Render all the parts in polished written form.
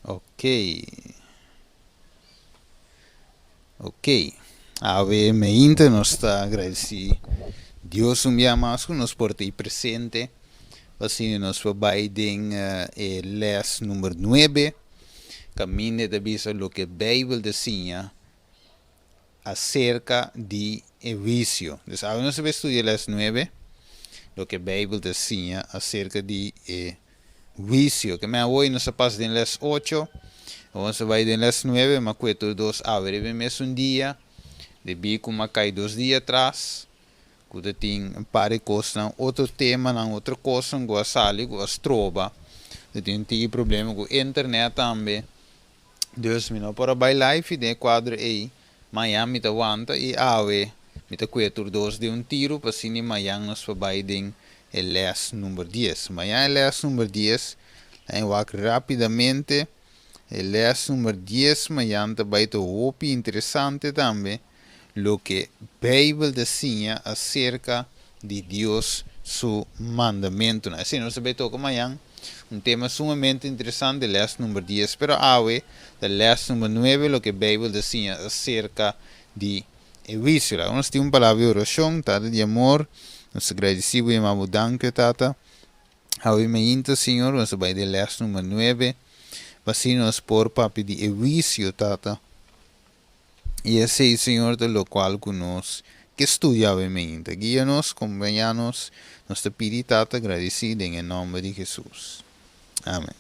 Ok, ok. Obviamente nós está agradecido. Deus um dia mais que nos porta aí presente. Assim nós vai em les número 9. Caminho de visa lo que a Bíblia desenha acerca de vício. Então, agora nós vamos estudar les 9. Lo que a Bíblia desenha acerca de vício. Que me hoje nós passamos em les 8. Vamos vai em les 9, mas cuento dos abre mesmo um dia. De bico uma cai 2 dias atrás. Quando tem um par de coisas, outro tema, outra coisa, que a sali, que a trova. Tem problema com a internet também. Deus me não para by life, de quadro aí. Amanhã me aguanta e ave. Me te cueto dos de tiro, para assim amanhã nós vai em les número 10. Amanhã é les número 10. Aí vai rapidamente. Les número 10, amanhã vai ter hopi interessante também. Lo que Bíblia desenha acerca de Deus, seu mandamento. Assim, nós vamos tocar amanhã tema sumamente interessante, les número 10, pero hoy, les número 9, lo que Bíblia desenha acerca de vício. Nós temos uma palavra de oração, tata de amor, nós agradecemos e amamos danke, tata. Hoy me inta, Senhor, nós vamos de les número 9, assim nós por papi de vício, tata. E esse Senhor, de lo qual conosco, que estudiamente, guia-nos, acompanha-nos, nós te pedimos, tata, agradecido em nome de Jesus. Amém.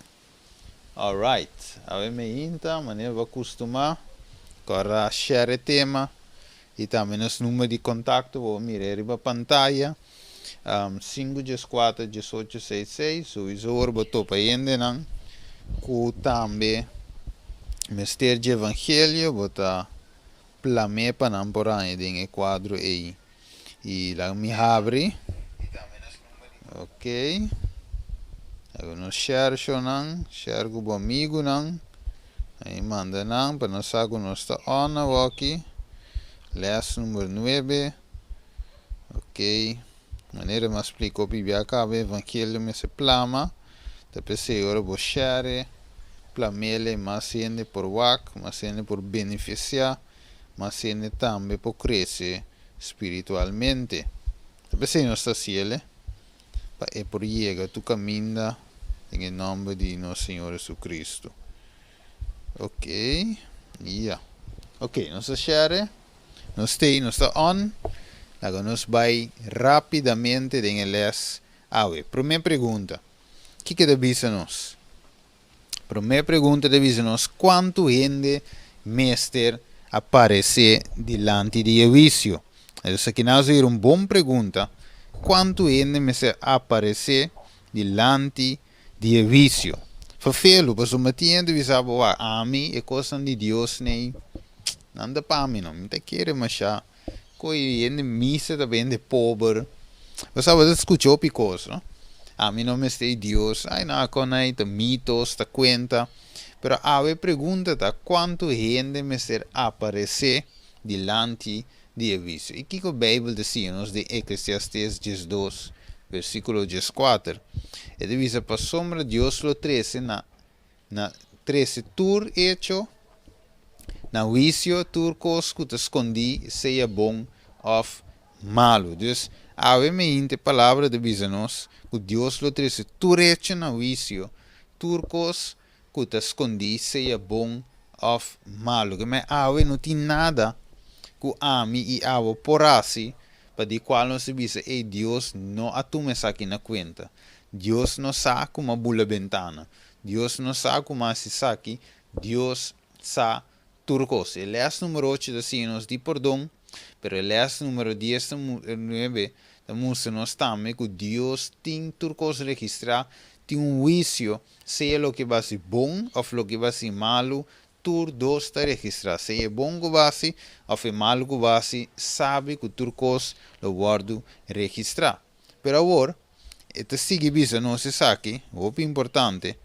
Alright, avem inta, maneira vai acostumar, agora share tema, e também nos número de contato, vou mirar a pantalla, 514-1866, o isor botou para ainda não, com também, mistério de evangelho, botar plame para não por aí, em quadro aí, e lá me abre, ok. Agora share share com o amigo não, aí manda não, para nós saber nós está on aqui, les número 9, ok, maneira mais explicou para acaba evangelho me se plama, depois agora vou share, plamele mais ainda por wak, mais ainda por beneficiar, mais ainda também por crescer espiritualmente, depois nós está cielo, é por llegar tu caminho em nome de nosso Senhor Jesus Cristo. Ok, yeah. Ok, nós share, nós está on, agora nós vai rapidamente em les ave. Primeira pergunta, o que devisa nós? Primeira pergunta devisa nós, quanto gente mestre aparece delante de vício? Então, aqui nós é uma boa pergunta, quanto gente mestre aparece delante de vício? Fafelo, mas o Matias devisa a mim é coisa de Deus, nem nada para mim, não me quer mas já coi gente missa também de pobre, você sabe escuchou picos, não? A mim não me sei Deus, ai não, com aí tá mitos, tá conta, pero a pergunta tá quanto gente me ser aparecer delante de vício. E que a Bíblia diz de Eclesiastes 12, versículo 14, e divisa para sombra Deus lo 13 na 13 tur hecho na vício turcos que te escondi seja bom ou malo. Dus obviamente palavra divisa nos que Deus lo 13 tur hecho na vício turcos que te escondi seja bom ou malo. Que me ave não tem nada que ami e ave porasi para de qual não se visa e Deus não atume aqui na conta. Deus não sabe como bula ventana. Deus não sabe como se saque. Deus sabe turcos. Ele é o número 8 de sinos de perdão, pero ele é o número 10 de 9 de música também que Deus tem turcos registrar, tem juízo, seja o que vai ser bom ou o que vai ser malo, tur 2 está registrado. Se é bom que vai ser ou é malo que vai ser, sabe que turcos lo guardo registrar. Pero agora, este sigue visa não se saque, o importante,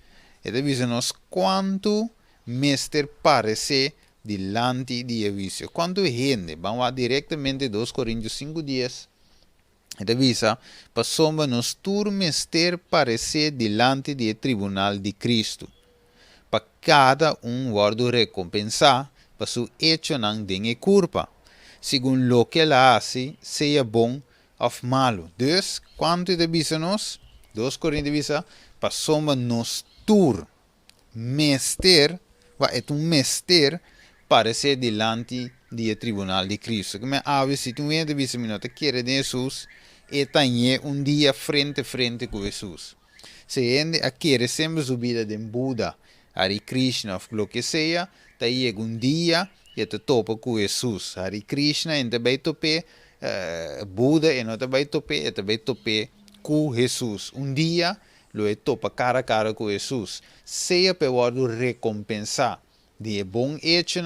este visa nos quanto mestre parece delante de vício. Quanto gente, vamos diretamente 2 Coríntios 5:10, este visa, para sombra nos tur mestre parece delante do tribunal de Cristo, para cada guardo recompensar para su hecho nang dinge culpa, según lo que ela hace, sea bom ou malo. Dus, quanto de bisa nos, 2 Coríntios bisa, para soma nos tur, mester, é mester para ser delante do tribunal de Cristo. Como ave, se tu entra bisa minuto, quer de Jesus, e tenha dia frente a frente com Jesus. Se ele quer sempre subir de Buda, Hare Krishna, ou o que seja, daí dia e te topa com Jesus. Hare Krishna, e também tope Buda, e não também tope, e também tope com Jesus. Dia, lo é topa cara a cara com Jesus. Seja para o recompensar de bom hecho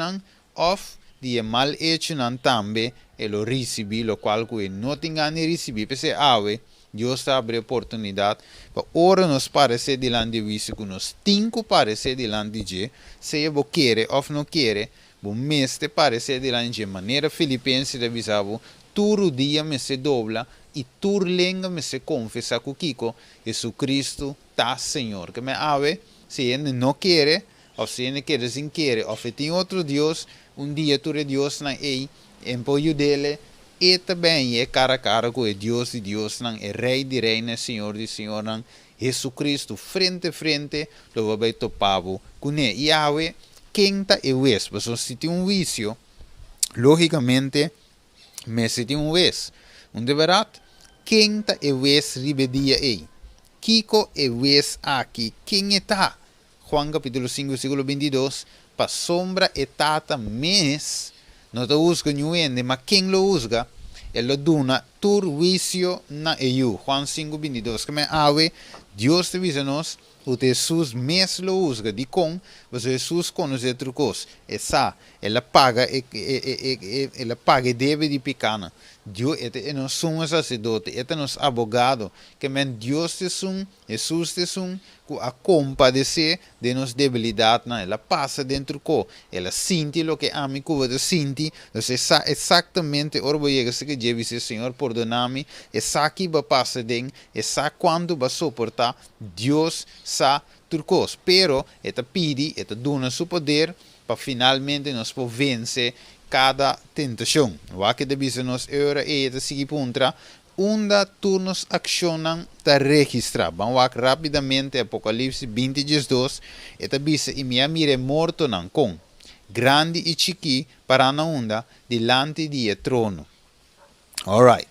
ou de mal hecho também, e lo recebi, lo qual que não tem ganho de receber, porque ave, Deus abre oportunidade para ora nos parecer delante de visto que nos cinco parecer delante de se você quer ou não quer, o mestre parecer delante de maneira filipense de visavo, todo dia me se dobla e tur lenga me se confessa com Kiko, Jesus Cristo tá Senhor. Que me ave, se ele não quer, ou se ele quer sem querer, ou se tem outro Deus, dia tu é Deus na ei, em poio dele, e também é cara a cara com o Deus de Deus, é Rei de Reina, Senhor de Senhor, Jesus Cristo, frente a frente, lo vai topar com ele. E ave, quem está é o ex, mas se tem vício, logicamente, mas se tem ex, de verdade, quem está é o ex ribedia aí? Kiko é o ex aqui, quem está? Juan capítulo 5, versículo 22, para sombra e tata mes, não te usa nenhum, mas quem lo usa, ele dona tur vicio na eu. Juan 5, 22, que me ave, Deus te visa nos, o Jesus mes lo usa, de com, mas Jesus conhece outra coisa. Essa, ela paga deve de picana. Deus é nos sumo sacerdote, é nos abogado, que men Deus te sum, Jesus te sum, a compadecer de nos debilidade, ela passa dentro co, ela sente lo que a mim cuida sente, então exatamente orgulhoso que deve Senhor perdona-me, essa aqui vai passar dentro, essa quando vai suportar, Deus sa turcos, pero esta pede, esta dona seu poder para finalmente nos por vencer cada tentação. O que deve nos ora e esta seguir contra onda turnos accionam ta registrar. Vamos rapidamente Apocalipse 22, esta bisa e minha mire morto nan com grande e chiqui para na onda delante de trono. Alright.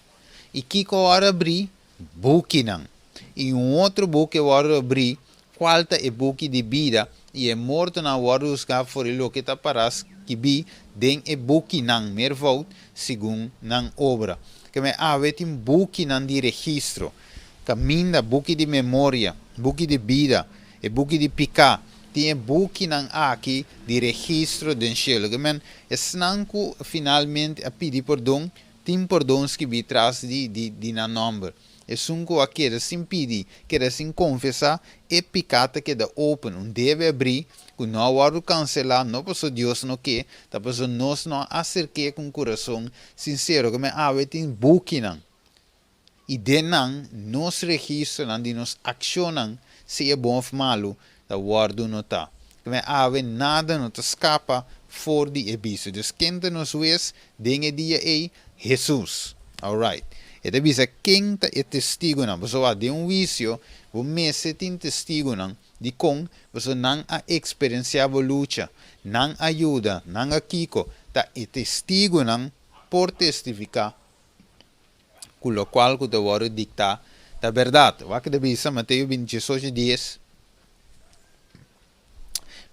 E que agora abrir buque nan. E outro buque agora abrir qualta é buque de vida e é morto na hora buscar for o que tá paras que bi den é buque nan mervout segundo nan obra. Que me avete um buque nan de registro, caminha buque de memória, buque de vida, e buque de picar, tem buque nan aqui de registro den cielo. Que men esnanco finalmente a pedir perdão, tem perdões que vi traz de na number. E sunco aquele sem pedir, que sem confessar, e picata que da open, deve abrir, que não há cancelar, não posso Deus não quer, tá posso nós não acerquei com coração sincero, que me ave tem buque não. E de não, nos registro não, de nos accionam, se é bom ou malo, da guardo não tá. Que me ave nada não te escapa fora de ebiso. Dus quem nos vês, dengue dia aí, Jesus. Alright. E devisa quem é testigo não, você vai de vício, o mês tem testigo não, de com você não a experienciava luta, não ajuda, não a kiko, tá é testigo não por testificar, com o qual que te vai dictar a verdade. O que devisa Mateus 28:10.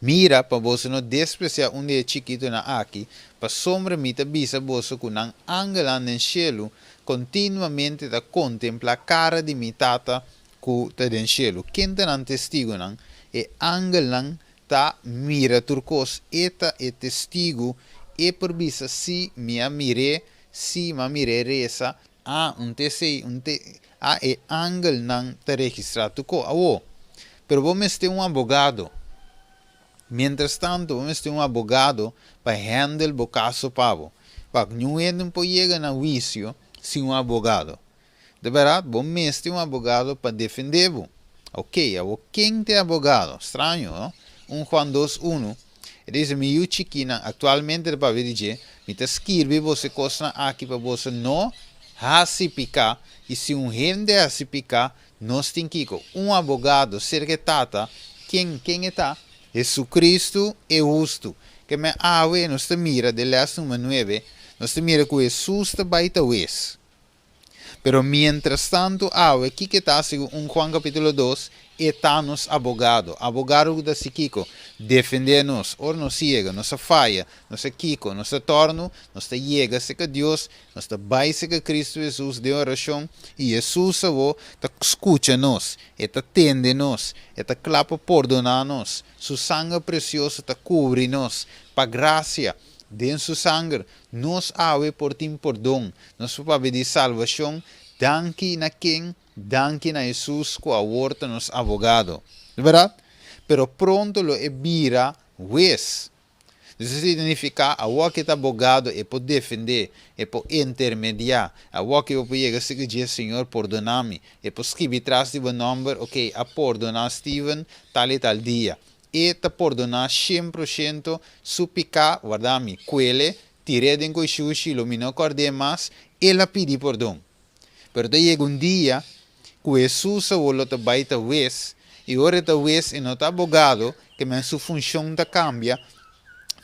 Mira para você não desprezar dia chiquito na aqui, para sombra mita bisa você com não angela no cielo, continuamente da contempla a cara de mitata ku ta den cielo. Quem tá nan testigo nan e angel nan ta mira turcos eta e testigo e por bisa si ma mire resa a a e angel nan ta registrato ko awo. Pero vamos ter advogado. Mientras tanto, vamos ter advogado para handle o caso pavo. Para não pode na juízo sem advogado. De verdade, vamos ter advogado para defender-vos. Ok, quem tem advogado? Estranho, não? 1 Juan 2:1. E diz, miu chiquina, atualmente para dizer, me te escreve você coisa aqui para você não rasipicar, e se um rende rasipicar, nós tem que advogado, cerquetata, quem está? Jesus Cristo é justo. Que me ave, nós te mira, de las número 9, nós te mira que Jesus está baita vez. Pero mientras tanto, ave, que está, segundo 1 Juan capítulo 2, está nos abogado da Kiko, defender-nos, or nos ciega, nos falha, nos Kiko, nos torno, nos llega, se que Deus, nos baixa que Cristo Jesus de oração, e Jesus avô, te escuta-nos, e te atende-nos, e te clapa perdonar-nos, su sangue precioso te cubre-nos, para graça, den su sangue, nos ave por tim perdão, nos para pedir salvação, danke na quem, danke na Jesus que aborta nos abogado, verdade? Pero pronto lo vira juez. Isso significa a que está abogado é por defender, é por intermediar, a que eu pego se que Senhor perdona-me, é por escrever atrás de um número, ok, a perdonar Steven tal e tal dia. E te perdonar 100% su picar, guardami, quelle, tiré den coi sushi, lo mino corde mas, e la pidi perdão. Pero te llega dia, que Jesus vuole te baita vez, e ora te vez e não tá abogado, que men su função ta cambia,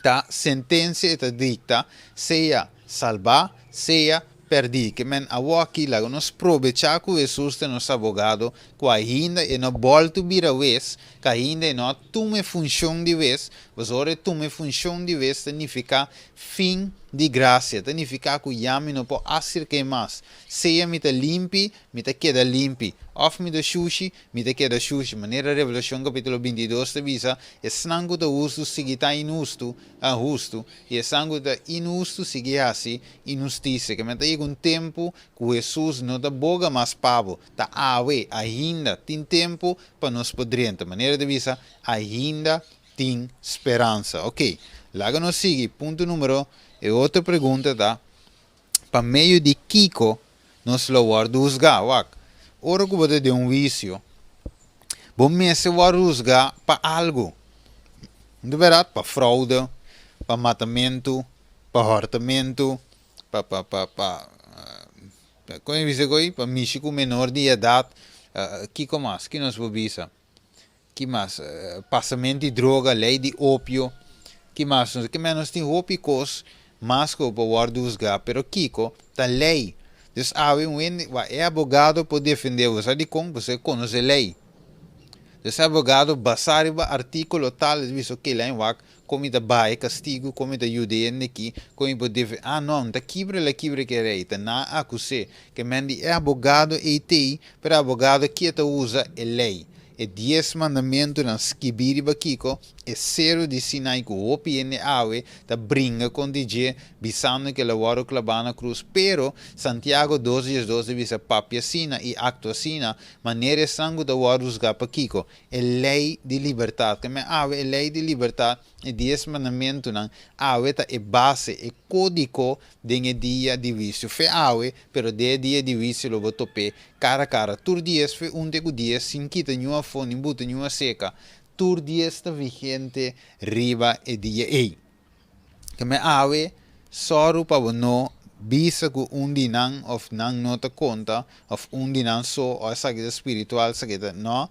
ta sentença ta dicta, seja salvar, seja perdi, que men aqui lá nos provecha que Jesus é nosso abogado, que ainda e não volta vir a vez, que ainda não tome função de vez, mas ora tome função de vez significa fim de graça, significa que yami não pode fazer que mais, seja me te limpi, me te queda limpi, of me te sushi, me te queda sushi, maneira Revelação capítulo 22 te visa, e sangue te uso sigita inusto, a justo, e sangue te inusto sigia assim, injustiça, que me te um tempo que Jesus não te boga mais pavo, ta ave, ainda tem tempo para nos poder, de maneira de visa, ainda tem esperança, ok? Lá nos sigue, ponto número, e outra pergunta, tá? Para meio de Kiko, nos lo guardusga, wak. Ora que você de um vício, bom mês guardusga para algo. De verdade, para fraude, para matamento, para hortamento, como eu disse aqui, para México menor de idade, Kiko mais, que nos bobisa? Que mais? Passamento de droga, lei de ópio, que mais? Que menos tem ópicos, mas que para guardusga, pero Kiko, tá lei. Dus é advogado para defender você de como você conhece a lei. Dus advogado basar no artículo tal, visto que lá em WAC, como da baia castigo, como da judeia aqui, como pode defender. Ah, não, da quebra que é rei, tá na acusé, que mendi é advogado e tem, para advogado que te usa a lei. E 10 mandamentos na skibiri Kiko, e 0 de Sinai que o OPN awe, da bringa com DJ, bisando que la waro clavana cruz, pero Santiago 12:12 visa papia sina e acto sina, maneira sangue da waro para Kiko, é lei de liberdade, que me awe é lei de liberdade, e 10 mandamentos na awe ta é base, é código de dia de vício, fe awe, pero de dia de vício lo botope, cara, tur dias fe um de dias, sin quita nenhuma fone, buta nenhuma seca, tur dias está vigente, riba e dia ei. Que me ave, soro para no, bisa que dinang of nang nota conta, of dinang so, ou sagita espiritual, sagita, no,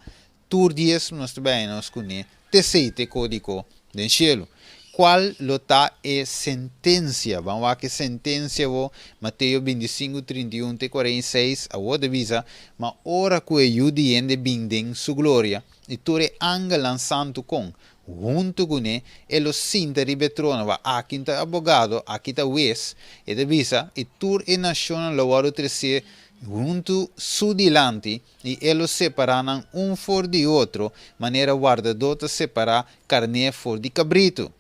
tur dias nos bem nos cune, te seite código den cielo. Qual lota é sentença? Vamos lá que sentença vou Mateus 25:31-46 a outra visa, mas ora que o judiende bindem sua glória e tu é anga lançando com junto com ele o sinta ribetrona va aqui está abogado aqui está juez e de visa e tu é nação louvado terceiro junto su dilante e eles separam um for de outro maneira guardadota separar carne for de cabrito.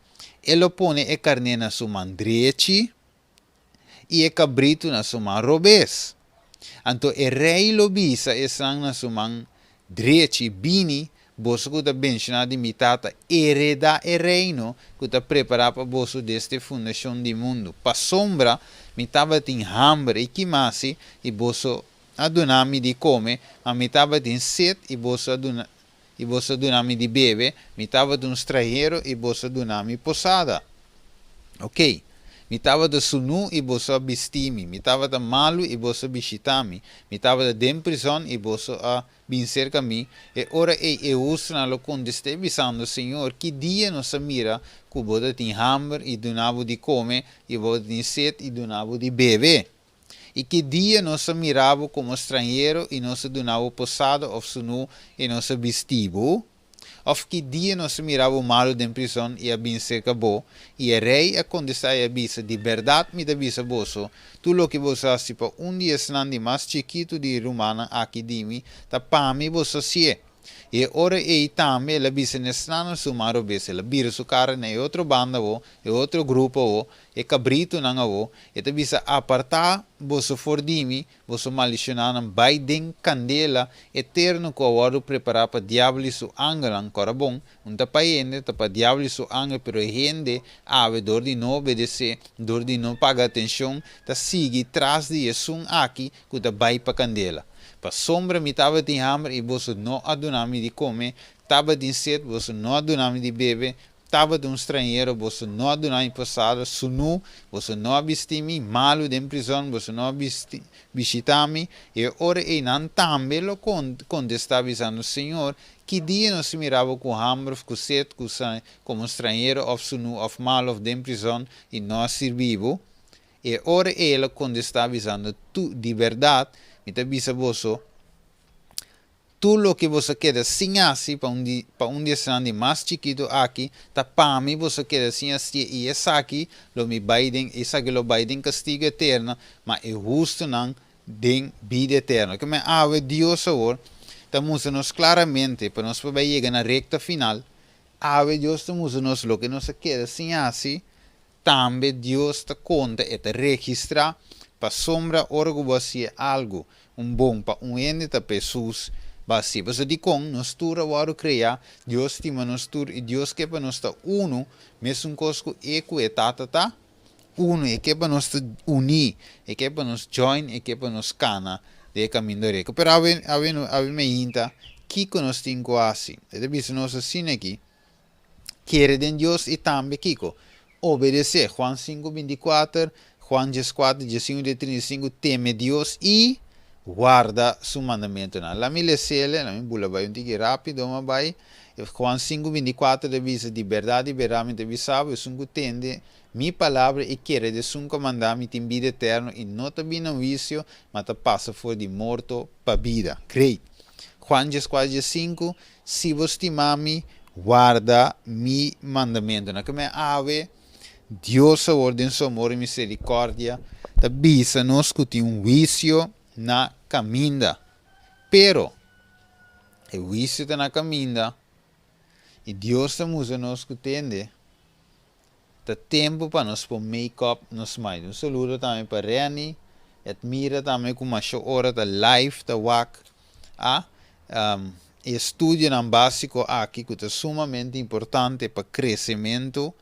Ele põe a carne na sua mão direita e o cabrito na sua mão robês. Então, o rei lobisa está na sua mão direita e bini, você que está mencionado de mitata, hereda o reino que está preparado para você desde a fundação do mundo. Para sombra, mitava tem hambre e que mais, e você adunami de comer, a mitava tem sede e você e você donami de bebe, me estava de um estrangeiro e você donami posada. Ok? Me estava de sunu e você abistimi, me estava de malu e você bishitami, me estava de dentro prisão e você a vencer caminho, e ora eu uso na lo condeste bisando, Senhor, que dia nos mira, que você tem hambre e donavo de comer, e você tem sede e donavo de beber. E que dia nós mirava como estrangeiro e nós donava posada ou sunu e nós vestivo, ou que dia nós mirava malo de prisão e a bem se acabou, e o rei a contestar e avisa, de verdade me avisa vosso, tu lo que vos hace para dia snandi mais chiquito de romana aqui de mim, ta pami vos sie. E ora e também la bisa nesnano su maro bese la bira su cara ne outro banda o e outro grupo o e cabrito nanga o e te bisa apartar vosso fordimi vosso malicionanan bai den candela eterno ko waro preparar para diabli su angel ancora bom un tapaiende tapa diabli su angel pero gente ave dor di no obedece dor di no paga atenção ta sigi tras di esun aqui ku ta bai pa candela. Pa sombra mi tava de hambre e você não adunami de comer, tava de sede, você não adunami de beber, tava de um estrangeiro, você não adunami passado, sunu, você não abistimi, malo de prisão, você não visitami, e ora e não também lo contestava dizendo, Senhor, que dia nós mirava com hambre, com sede, como estrangeiro, ou sunu, ou malo, ou de prisão, e nós servivo, e ora ele contestava dizendo, tu, de verdade, me avisa vosso, tu lo que você quer sim assim para um dia grande mais chiquito aqui, tá para mim você quer sim assim e essa aqui lo me baiden, essa que lo baiden castigo eterno, mas é justo não den vida eterna. Que me ave Deus agora, estamos nos claramente para nós poder chegar na recta final, ave Deus estamos nos lo que nós quer sim assim, também Deus te conta e te registra para sombra orgo você algo bom para ente da pessoas basi você de com nós tura waro criar Deus tima nós tur e Deus que para nós tá uno mesmo cosco eco e tata uno e que para nós unir e que para nós join e que para nós cana de caminho reco pero ave me inta que nós tem quase e deve nós assim aqui querer de Deus e também Kiko obedecer Juan 5:24 Juan 4:15-35 teme Deus e guarda su mandamento. La mille sele, la mia bula vai un tigre rapido, ma vai Juan 5:24 dice di verdade, veramente vi salvo, e sungo tende mi palavra e quiere de sun comandamento in vida eterno e non te bina un vicio, ma te passa fuori di morto pa vida. Great. Juan 4:5 si vos timami, guarda mi mandamento. Na come ave Deus ordem su amor e misericórdia, te bisa nos cuti un vicio na caminda. Pero, o vício está na caminda e Deus está usa nos que tende. Tá tempo para nós pôr make-up nos mais. Um saludo também para Reni. Admira também como a hora da live da WAC. Estudo no básico aqui que é sumamente importante para crescimento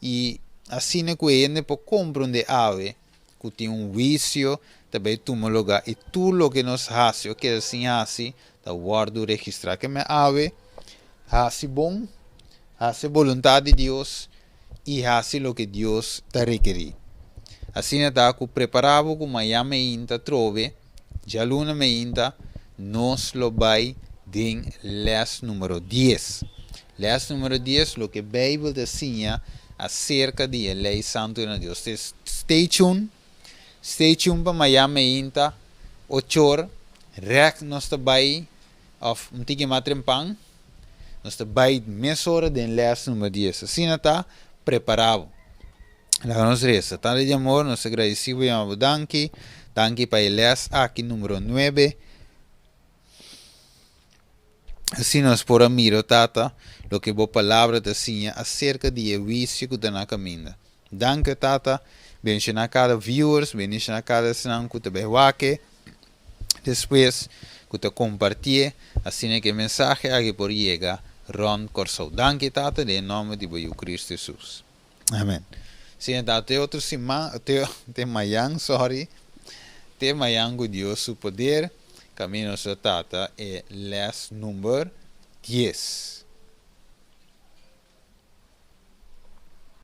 e assim é que ele pode compreender ave que tem vício também toma lugar e tudo o que nos hace, o que assim hace, da guardo registrar que me ave, hace bom, hace vontade de Deus e hace o que Deus te requerir. Assim está que preparado como amanhã me inta trove, já luna me inta, nos lo vai den les número 10. Les número 10, o que a Bíblia ensina acerca de lei santo de Deus. Stay tuned. Stay tuned para Miami Inta, 8 horas, rec nós trabalhamos, of um tique matrempang, nós trabalhamos meia hora de les número 10. Assim está preparado. Lá nós resta, tanto de amor, nós agradecemos e amamos danke para les aqui número 9. Assim nós por miro tata, lo que boa palavra te ensina acerca de vício que está na caminho. Danke tata. Bendición a cada viewers, bendición a cada senang que te behuaque. Después, que te compartir, así que el mensaje aquí por llega, Ron Corso. Danke tata, en nombre de Cristo Jesús. Amén. Si te otro te mayan, sorry, te mayan con Dios su poder, camino su tata, les número 10.